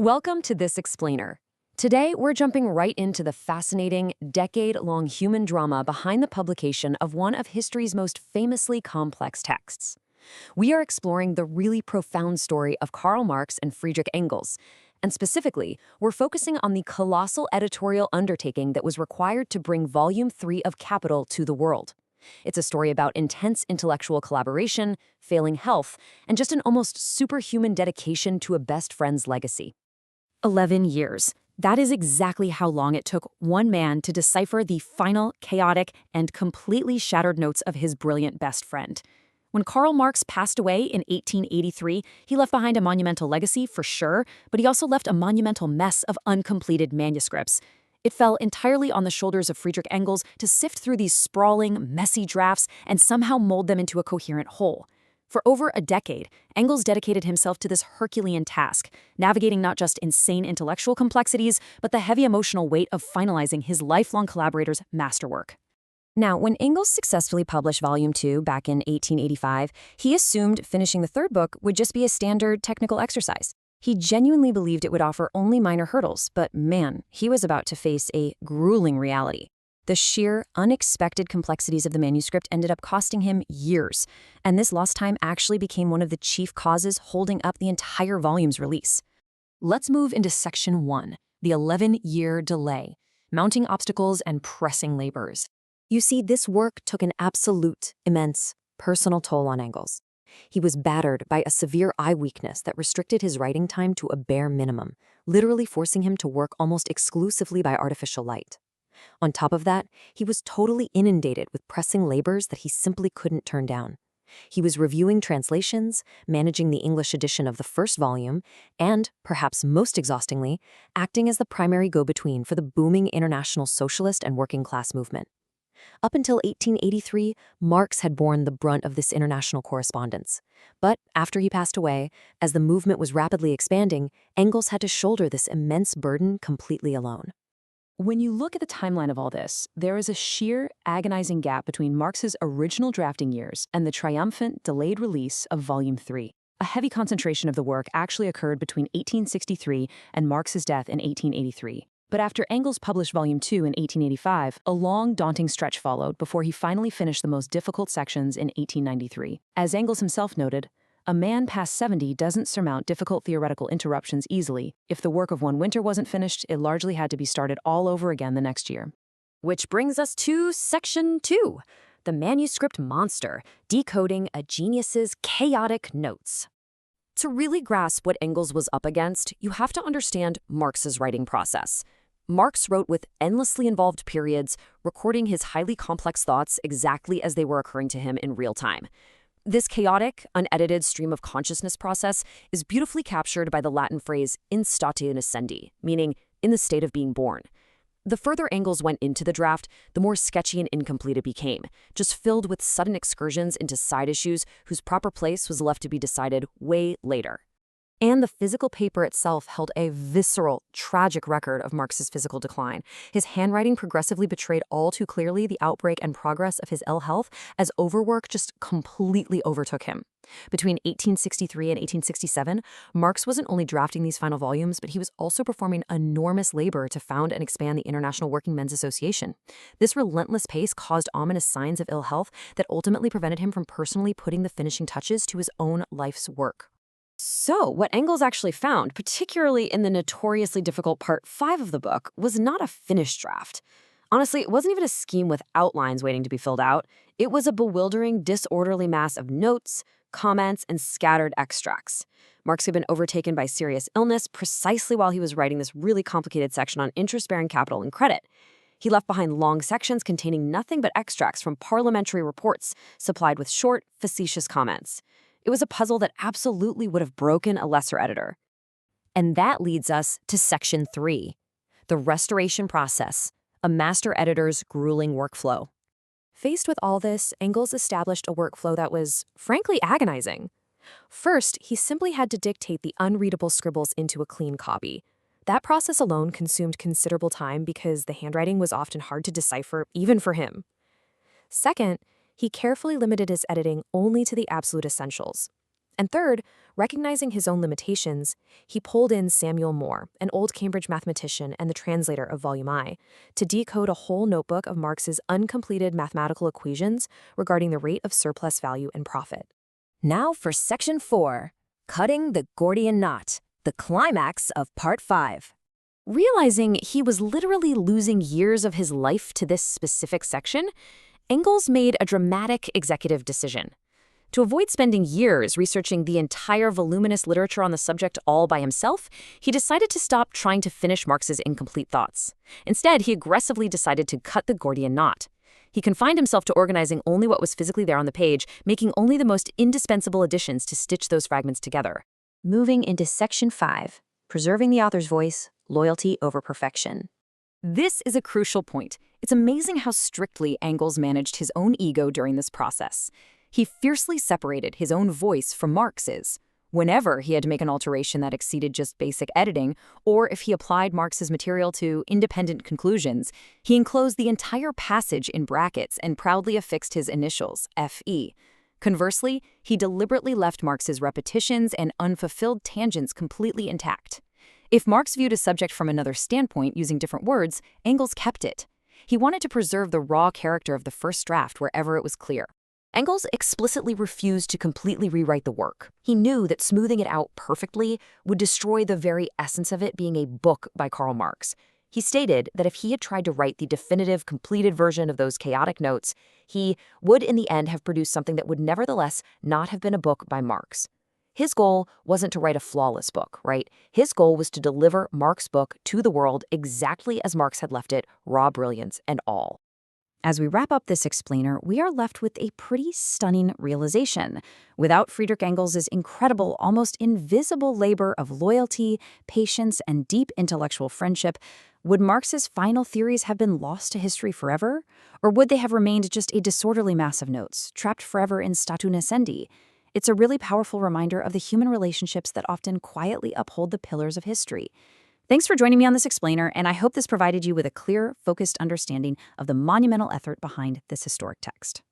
Welcome to This Explainer. Today, we're jumping right into the fascinating, decade-long human drama behind the publication of one of history's most famously complex texts. We are exploring the really profound story of Karl Marx and Friedrich Engels, and specifically, we're focusing on the colossal editorial undertaking that was required to bring Volume 3 of Kapital to the world. It's a story about intense intellectual collaboration, failing health, and just an almost superhuman dedication to a best friend's legacy. 11 years. That is exactly how long it took one man to decipher the final, chaotic, and completely shattered notes of his brilliant best friend. When Karl Marx passed away in 1883, he left behind a monumental legacy, for sure, but he also left a monumental mess of uncompleted manuscripts. It fell entirely on the shoulders of Friedrich Engels to sift through these sprawling, messy drafts and somehow mold them into a coherent whole. For over a decade, Engels dedicated himself to this Herculean task, navigating not just insane intellectual complexities, but the heavy emotional weight of finalizing his lifelong collaborator's masterwork. Now, when Engels successfully published Volume 2 back in 1885, he assumed finishing the third book would just be a standard technical exercise. He genuinely believed it would offer only minor hurdles, but man, he was about to face a grueling reality. The sheer, unexpected complexities of the manuscript ended up costing him years, and this lost time actually became one of the chief causes holding up the entire volume's release. Let's move into Section 1, the 11-year delay, mounting obstacles and pressing labors. You see, this work took an absolute, immense, personal toll on Engels. He was battered by a severe eye weakness that restricted his writing time to a bare minimum, literally forcing him to work almost exclusively by artificial light. On top of that, he was totally inundated with pressing labors that he simply couldn't turn down. He was reviewing translations, managing the English edition of the first volume, and, perhaps most exhaustingly, acting as the primary go-between for the booming international socialist and working-class movement. Up until 1883, Marx had borne the brunt of this international correspondence. But after he passed away, as the movement was rapidly expanding, Engels had to shoulder this immense burden completely alone. When you look at the timeline of all this, there is a sheer, agonizing gap between Marx's original drafting years and the triumphant, delayed release of Volume 3. A heavy concentration of the work actually occurred between 1863 and Marx's death in 1883. But after Engels published Volume 2 in 1885, a long, daunting stretch followed before he finally finished the most difficult sections in 1893. As Engels himself noted, a man past 70 doesn't surmount difficult theoretical interruptions easily. If the work of one winter wasn't finished, it largely had to be started all over again the next year. Which brings us to Section 2, the manuscript monster, decoding a genius's chaotic notes. To really grasp what Engels was up against, you have to understand Marx's writing process. Marx wrote with endlessly involved periods, recording his highly complex thoughts exactly as they were occurring to him in real time. This chaotic, unedited stream of consciousness process is beautifully captured by the Latin phrase in statu nascendi, meaning in the state of being born. The further Engels went into the draft, the more sketchy and incomplete it became, just filled with sudden excursions into side issues whose proper place was left to be decided way later. And the physical paper itself held a visceral, tragic record of Marx's physical decline. His handwriting progressively betrayed all too clearly the outbreak and progress of his ill health as overwork just completely overtook him. Between 1863 and 1867, Marx wasn't only drafting these final volumes, but he was also performing enormous labor to found and expand the International Working Men's Association. This relentless pace caused ominous signs of ill health that ultimately prevented him from personally putting the finishing touches to his own life's work. So, what Engels actually found, particularly in the notoriously difficult Part 5 of the book, was not a finished draft. Honestly, it wasn't even a scheme with outlines waiting to be filled out. It was a bewildering, disorderly mass of notes, comments, and scattered extracts. Marx had been overtaken by serious illness precisely while he was writing this really complicated section on interest-bearing capital and credit. He left behind long sections containing nothing but extracts from parliamentary reports, supplied with short, facetious comments. It was a puzzle that absolutely would have broken a lesser editor. And that leads us to Section 3, the restoration process, a master editor's grueling workflow. Faced with all this, Engels established a workflow that was, frankly, agonizing. First, he simply had to dictate the unreadable scribbles into a clean copy. That process alone consumed considerable time because the handwriting was often hard to decipher, even for him. Second, he carefully limited his editing only to the absolute essentials. And third, Recognizing his own limitations, he pulled in Samuel Moore, an old Cambridge mathematician and the translator of Volume I, to decode a whole notebook of Marx's uncompleted mathematical equations regarding the rate of surplus value and profit. Now for Section 4, Cutting the Gordian Knot, the climax of Part 5. Realizing he was literally losing years of his life to this specific section, Engels made a dramatic executive decision. To avoid spending years researching the entire voluminous literature on the subject all by himself, he decided to stop trying to finish Marx's incomplete thoughts. Instead, he aggressively decided to cut the Gordian knot. He confined himself to organizing only what was physically there on the page, making only the most indispensable additions to stitch those fragments together. Moving into Section 5, Preserving the Author's Voice, Loyalty over Perfection. This is a crucial point. It's amazing how strictly Engels managed his own ego during this process. He fiercely separated his own voice from Marx's. Whenever he had to make an alteration that exceeded just basic editing, or if he applied Marx's material to independent conclusions, he enclosed the entire passage in brackets and proudly affixed his initials, F.E. Conversely, he deliberately left Marx's repetitions and unfulfilled tangents completely intact. If Marx viewed a subject from another standpoint using different words, Engels kept it. He wanted to preserve the raw character of the first draft wherever it was clear. Engels explicitly refused to completely rewrite the work. He knew that smoothing it out perfectly would destroy the very essence of it being a book by Karl Marx. He stated that if he had tried to write the definitive, completed version of those chaotic notes, he would in the end have produced something that would nevertheless not have been a book by Marx. His goal wasn't to write a flawless book, right? His goal was to deliver Marx's book to the world exactly as Marx had left it, raw brilliance and all. As we wrap up this explainer, we are left with a pretty stunning realization. Without Friedrich Engels' incredible, almost invisible labor of loyalty, patience, and deep intellectual friendship, would Marx's final theories have been lost to history forever? Or would they have remained just a disorderly mass of notes, trapped forever in statu nascendi? It's a really powerful reminder of the human relationships that often quietly uphold the pillars of history. Thanks for joining me on this explainer, and I hope this provided you with a clear, focused understanding of the monumental effort behind this historic text.